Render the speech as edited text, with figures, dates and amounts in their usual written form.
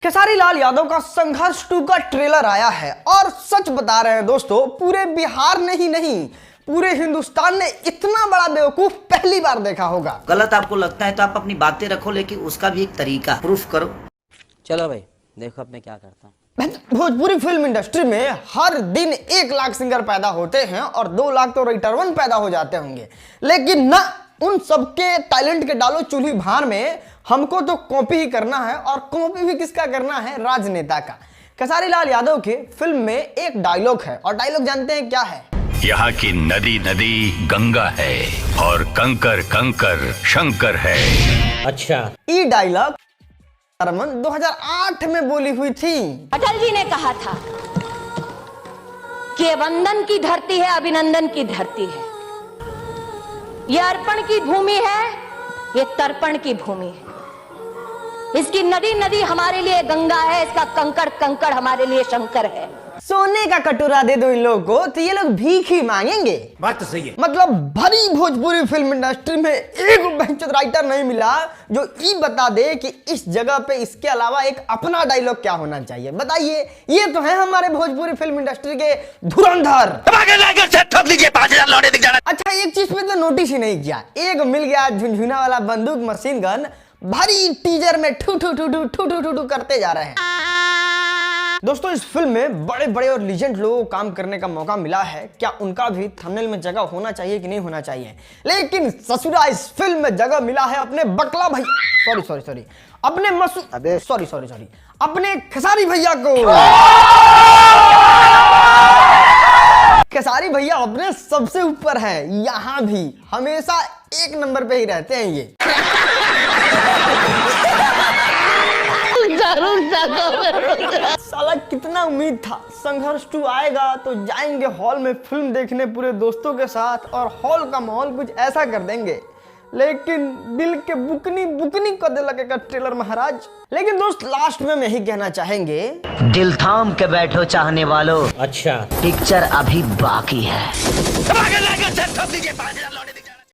खेसारी लाल यादव का संघर्ष 2 का ट्रेलर आया है और सच बता रहे हैं दोस्तों, पूरे बिहार ने ही नहीं पूरे हिंदुस्तान ने इतना बड़ा बेवकूफ पहली बार देखा होगा। गलत आपको लगता है तो आप अपनी बातें रखो, लेकिन उसका भी एक तरीका प्रूफ करो। चलो भाई देखो अब मैं क्या करता हूँ। भोजपुरी फिल्म इंडस्ट्री में हर दिन 1 लाख सिंगर पैदा होते हैं और 2 लाख तो राइटर पैदा हो जाते होंगे, लेकिन ना उन सबके टैलेंट के डालो चूल्ही भार में। हमको तो कॉपी ही करना है, और कॉपी भी किसका करना है? राजनेता का। खेसारी लाल यादव के फिल्म में एक डायलॉग है, और डायलॉग जानते हैं क्या है? यहाँ की नदी नदी गंगा है और कंकर कंकर शंकर है। अच्छा, ये डायलॉग 2008 में बोली हुई थी। अटल जी ने कहा था कि वंदन की धरती है, अभिनंदन की धरती है, ये अर्पण की भूमि है, ये तर्पण की भूमि है। इसकी नदी नदी हमारे लिए गंगा है, इसका कंकड़ कंकड़ हमारे लिए शंकर है। सोने का कटोरा दे दो इन लोगों को तो ये लोग भीख ही मांगेंगे। बात तो सही है। मतलब भरी भोजपुरी फिल्म इंडस्ट्री में एक बेंचर राइटर नहीं मिला जो ये बता दे कि इस जगह पे इसके अलावा एक अपना डायलॉग क्या होना चाहिए। बताइए, ये तो है हमारे भोजपुरी फिल्म इंडस्ट्री के धुरंधर। अच्छा, एक चीज पे तो नोटिस ही नहीं किया, एक मिल गया झुनझुना वाला बंदूक मशीन गन, भरी टीजर में ठू ठू ठू ठू ठू ठू ठू करते जा रहे हैं। दोस्तों, इस फिल्म में बड़े बड़े और लीजेंड लोगों को काम करने का मौका मिला है। क्या उनका भी थंबनेल में जगह होना चाहिए कि नहीं होना चाहिए? लेकिन ससुरा इस फिल्म में जगह मिला है अपने बकला भाई, सॉरी अपने खेसारी भैया को। खेसारी भैया अपने सबसे ऊपर हैं, यहाँ भी हमेशा 1 नंबर पे ही रहते हैं ये। साला कितना उम्मीद था संघर्ष 2 आएगा तो जाएंगे हॉल में फिल्म देखने पूरे दोस्तों के साथ, और हॉल का माहौल कुछ ऐसा कर देंगे, लेकिन दिल के बुकनी बुकनी कर दे लगेगा ट्रेलर महाराज। लेकिन दोस्त, लास्ट में यही कहना चाहेंगे, दिल थाम के बैठो चाहने वालों, अच्छा पिक्चर अभी बाकी है।